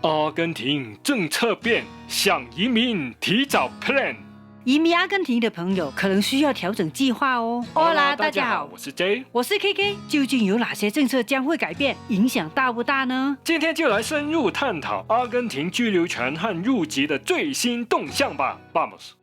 阿根廷政策变，想移民提早 plan。移民阿根廷的朋友可能需要调整计划哦。Hola， 大家好，我是 J， 我是 KK。究竟有哪些政策将会改变，影响大不大呢？今天就来深入探讨阿根廷居留权和入籍的最新动向吧。Vamos。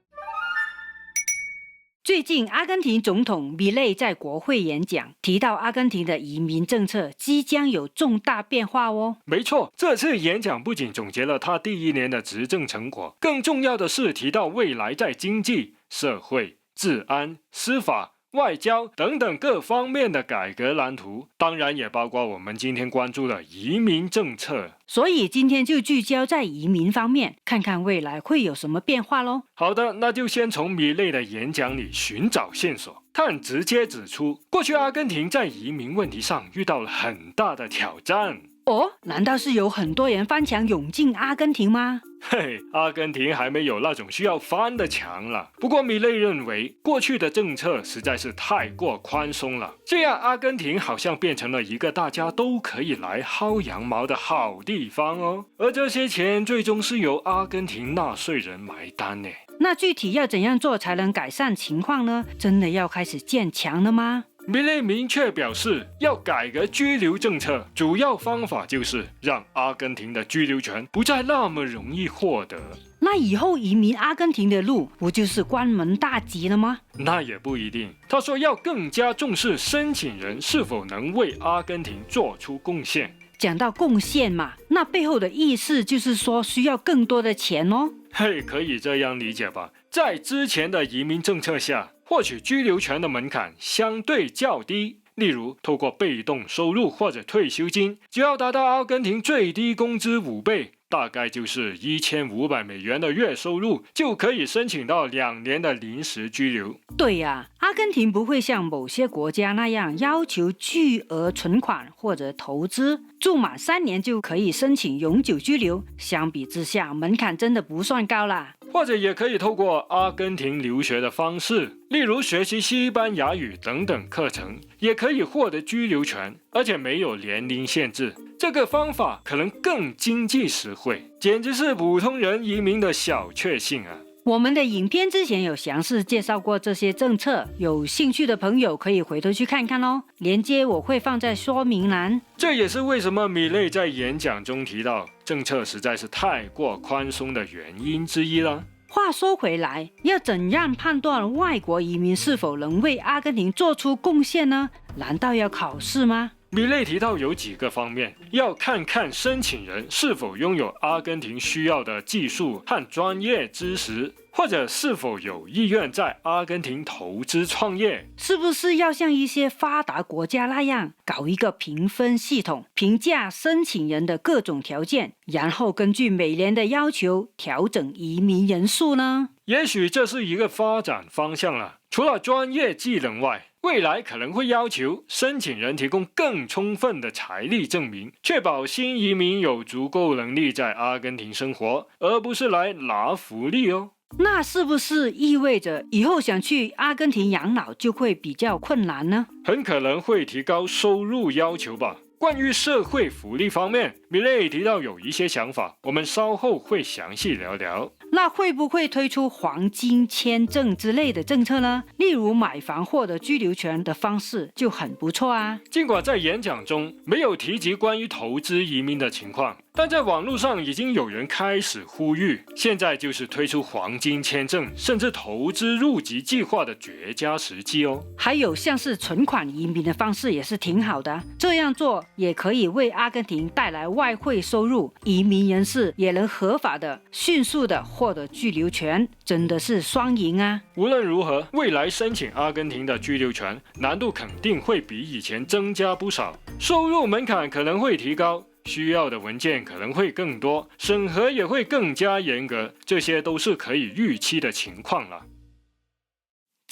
最近，阿根廷总统米雷在国会演讲，提到阿根廷的移民政策即将有重大变化哦。没错，这次演讲不仅总结了他第一年的执政成果，更重要的是提到未来在经济、社会、治安、司法、外交等等各方面的改革蓝图，当然也包括我们今天关注的移民政策。所以今天就聚焦在移民方面，看看未来会有什么变化咯。好的，那就先从米雷的演讲里寻找线索。他很直接指出，过去阿根廷在移民问题上遇到了很大的挑战。哦，难道是有很多人翻墙涌进阿根廷吗？嘿，阿根廷还没有那种需要翻的墙了。不过米雷认为，过去的政策实在是太过宽松了，这样阿根廷好像变成了一个大家都可以来薅羊毛的好地方哦。而这些钱最终是由阿根廷纳税人买单呢。那具体要怎样做才能改善情况呢？真的要开始建墙了吗？米雷明确表示，要改革居留政策，主要方法就是让阿根廷的居留权不再那么容易获得。那以后移民阿根廷的路不就是关门大吉了吗？那也不一定。他说要更加重视申请人是否能为阿根廷做出贡献。讲到贡献嘛，那背后的意思就是说需要更多的钱哦。嘿，可以这样理解吧。在之前的移民政策下，获取居留权的门槛相对较低，例如透过被动收入或者退休金，只要达到阿根廷最低工资5倍，大概就是1500美元的月收入，就可以申请到2年的临时居留。对呀，阿根廷不会像某些国家那样要求巨额存款或者投资，住满3年就可以申请永久居留。相比之下，门槛真的不算高啦。或者也可以透过阿根廷留学的方式，例如学习西班牙语等等课程，也可以获得居留权，而且没有年龄限制。这个方法可能更经济实惠，简直是普通人移民的小确幸啊！我们的影片之前有详细介绍过这些政策，有兴趣的朋友可以回头去看看哦，连接我会放在说明栏。这也是为什么米雷在演讲中提到政策实在是太过宽松的原因之一了。话说回来，要怎样判断外国移民是否能为阿根廷做出贡献呢？难道要考试吗？米雷提到有几个方面，要看看申请人是否拥有阿根廷需要的技术和专业知识，或者是否有意愿在阿根廷投资创业。是不是要像一些发达国家那样搞一个评分系统，评价申请人的各种条件，然后根据每年的要求调整移民人数呢？也许这是一个发展方向了。除了专业技能外，未来可能会要求申请人提供更充分的财力证明，确保新移民有足够能力在阿根廷生活，而不是来拿福利哦。那是不是意味着以后想去阿根廷养老就会比较困难呢？很可能会提高收入要求吧。关于社会福利方面，米雷提到有一些想法，我们稍后会详细聊聊。那会不会推出黄金签证之类的政策呢？例如买房获得居留权的方式就很不错啊。尽管在演讲中没有提及关于投资移民的情况，但在网络上已经有人开始呼吁，现在就是推出黄金签证甚至投资入籍计划的绝佳时机哦。还有像是存款移民的方式也是挺好的，这样做也可以为阿根廷带来外汇收入，移民人士也能合法的迅速的获得居留权，真的是双赢啊。无论如何，未来申请阿根廷的居留权难度肯定会比以前增加不少，收入门槛可能会提高，需要的文件可能会更多，审核也会更加严格，这些都是可以预期的情况了。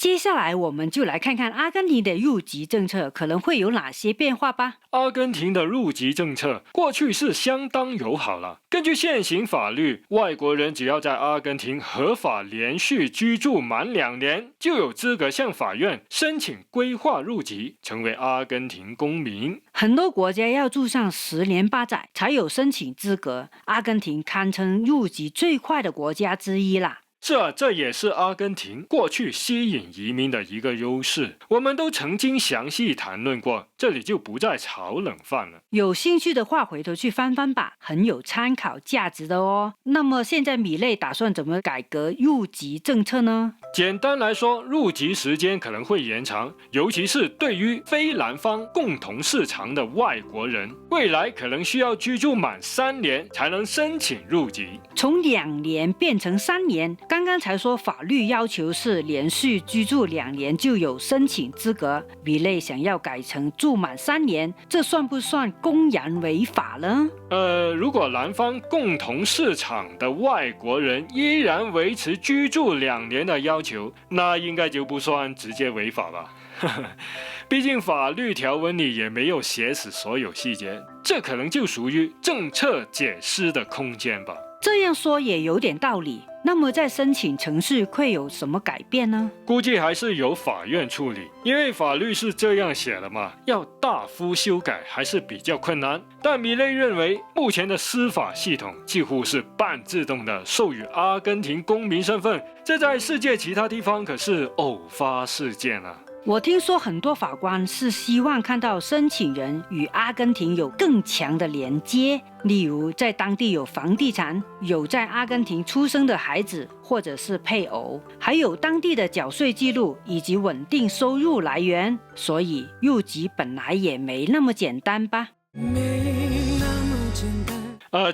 接下来我们就来看看阿根廷的入籍政策可能会有哪些变化吧。阿根廷的入籍政策过去是相当友好了。根据现行法律，外国人只要在阿根廷合法连续居住满2年，就有资格向法院申请规划入籍，成为阿根廷公民。很多国家要住上10年8载才有申请资格，阿根廷堪称入籍最快的国家之一啦。是啊，这也是阿根廷过去吸引移民的一个优势，我们都曾经详细谈论过，这里就不再炒冷饭了。有兴趣的话，回头去翻翻吧，很有参考价值的哦。那么现在米勒打算怎么改革入籍政策呢？简单来说，入籍时间可能会延长，尤其是对于非南方共同市场的外国人，未来可能需要居住满3年才能申请入籍。从2年变成3年，刚刚才说法律要求是连续居住2年就有申请资格，米勒想要改成住满3年，这算不算公然违法呢？如果南方共同市场的外国人依然维持居住2年的要求，那应该就不算直接违法吧。毕竟法律条文里也没有写死所有细节，这可能就属于政策解释的空间吧。这样说也有点道理。那么在申请程序会有什么改变呢？估计还是由法院处理，因为法律是这样写的嘛，要大幅修改还是比较困难。但米勒认为，目前的司法系统几乎是半自动的授予阿根廷公民身份，这在世界其他地方可是偶发事件啊。我听说很多法官是希望看到申请人与阿根廷有更强的连接，例如在当地有房地产，有在阿根廷出生的孩子或者是配偶，还有当地的缴税记录以及稳定收入来源。所以入籍本来也没那么简单吧？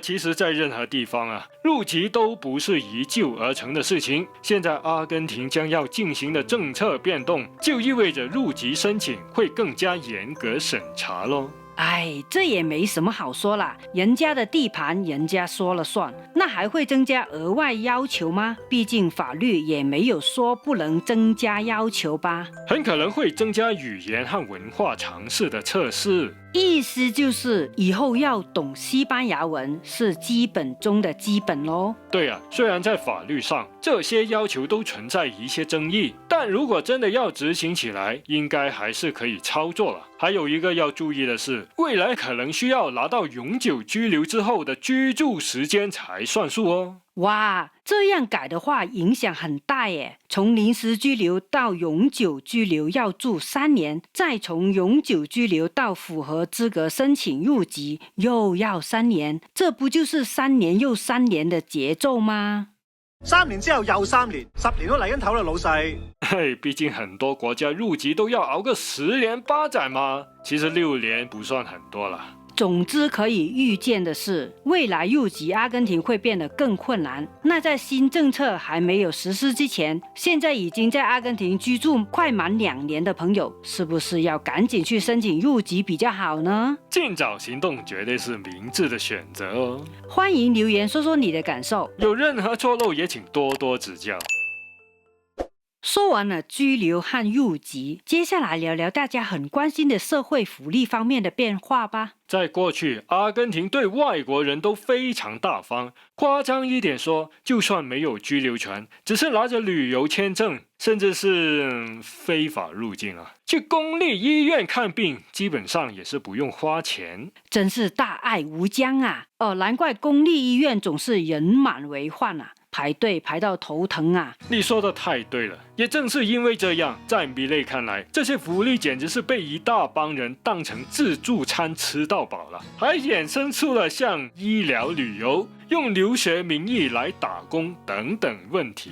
其实在任何地方啊，入籍都不是一蹴而成的事情。现在阿根廷将要进行的政策变动，就意味着入籍申请会更加严格审查咯。哎，这也没什么好说啦，人家的地盘人家说了算，那还会增加额外要求吗？毕竟法律也没有说不能增加要求吧。很可能会增加语言和文化常识的测试，意思就是以后要懂西班牙文是基本中的基本咯。对啊，虽然在法律上这些要求都存在一些争议，但如果真的要执行起来，应该还是可以操作了。还有一个要注意的是，未来可能需要拿到永久居留之后的居住时间才算数哦。哇，这样改的话影响很大耶，从临时居留到永久居留要住3年，再从永久居留到符合資格申請入籍又要3年，這不就是3年又3年的節奏嗎？3年之後又3年，10年都嚟緊頭啦，老細。嘿，畢竟很多國家入籍都要熬個10年8載嘛，其實6年不算很多啦。總之可以預見的是，未來入籍阿根廷會變得更困難。那在新政策還沒有實施之前，現在已經在阿根廷居住快滿2年的朋友，是不是要趕緊去申請入籍比較好呢？盡早行動絕對是明智的選擇哦。歡迎留言說說你的感受，有任何錯漏也請多多指教。說完了居留和入籍，接下來聊聊大家很關心的社會福利方面的變化吧。在過去，阿根廷對外國人都非常大方，誇張一點說，就算沒有居留權，只是拿着旅遊簽證，甚至是非法入境啊，去公立醫院看病，基本上也是不用花錢。真是大愛無疆啊！難怪公立醫院總是人滿為患啊。排隊排到頭疼啊！你說的太對了，也正是因為這樣，在米勒看來，這些福利簡直是被一大幫人當成自助餐吃到飽了，還衍生出了像醫療旅遊、用留學名義來打工等等問題。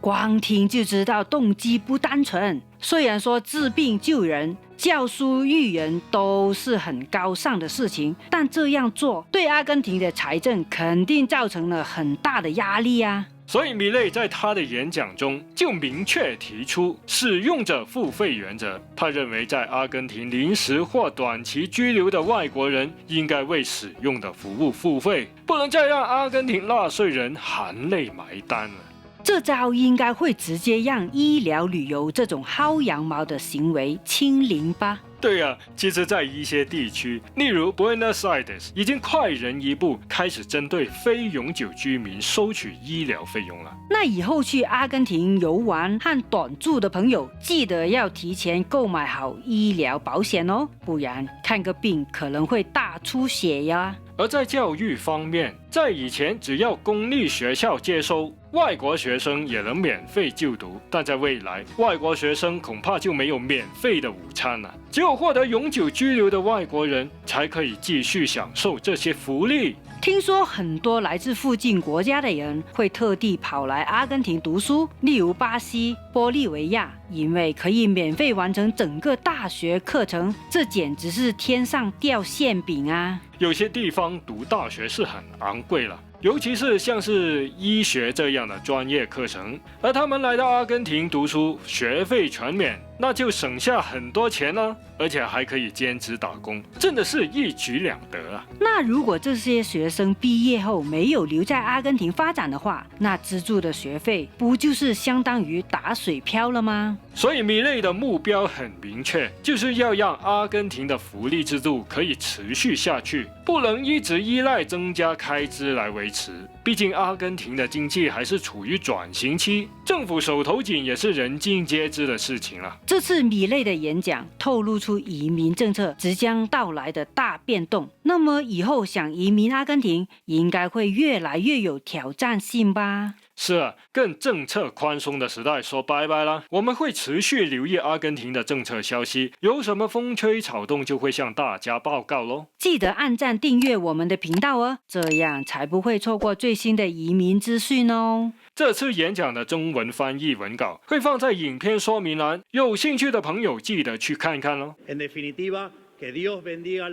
光聽就知道動機不單純。雖然說治病救人、教書育人都是很高尚的事情，但這樣做對阿根廷的財政肯定造成了很大的壓力啊。所以米勒在他的演講中就明確提出使用者付費原則。他認為在阿根廷臨時或短期居留的外國人應該為使用的服務付費，不能再讓阿根廷納稅人含淚埋單了。这招应该会直接让医疗旅游这种薅羊毛的行为清零吧？对呀，其实，在一些地区，例如 Buenos Aires，已经快人一步，开始针对非永久居民收取医疗费用了。那以后去阿根廷游玩和短住的朋友，记得要提前购买好医疗保险哦，不然看个病可能会大出血呀。而在教育方面，在以前只要公立学校接收，外国学生也能免费就读，但在未来，外国学生恐怕就没有免费的午餐了。只有获得永久居留的外国人才可以继续享受这些福利。听说很多来自附近国家的人会特地跑来阿根廷读书，例如巴西、玻利维亚，因为可以免费完成整个大学课程，这简直是天上掉馅饼啊！有些地方读大学是很昂贵了，尤其是像是医学这样的专业课程，而他们来到阿根廷读书，学费全免，那就省下很多钱呢，而且还可以兼职打工，真的是一举两得啊！那如果这些学生毕业后没有留在阿根廷发展的话，那资助的学费不就是相当于打水漂了吗？所以米勒的目标很明确，就是要让阿根廷的福利制度可以持续下去，不能一直依赖增加开支来维持。毕竟阿根廷的经济还是处于转型期，政府手头紧也是人尽皆知的事情了。这次米勒的演讲透露出移民政策即将到来的大变动，那么以后想移民阿根廷应该会越来越有挑战性吧？是啊，跟政策宽松的时代说拜拜啦！我们会持续留意阿根廷的政策消息，有什么风吹草动就会向大家报告咯。记得按赞订阅我们的频道哦，这样才不会错过最新的移民资讯哦。这次演讲的中文翻译文稿会放在影片说明栏，有兴趣的朋友记得去看看咯。En definitiva, que Dios bendiga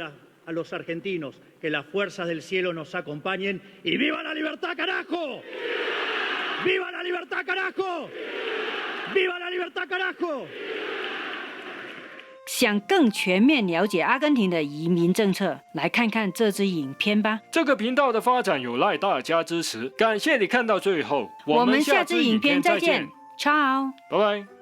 a los argentinos, que las fuerzas del cielo nos acompañen y ¡viva la libertad, carajo! ¡Viva la libertad, carajo! ¡Viva la libertad, carajo! 想更全面了解阿根廷的移民政策，来看看这支影片吧。这个频道的发展有赖大家支持，感谢你看到最后。我们下支影片再见，Ciao。拜拜。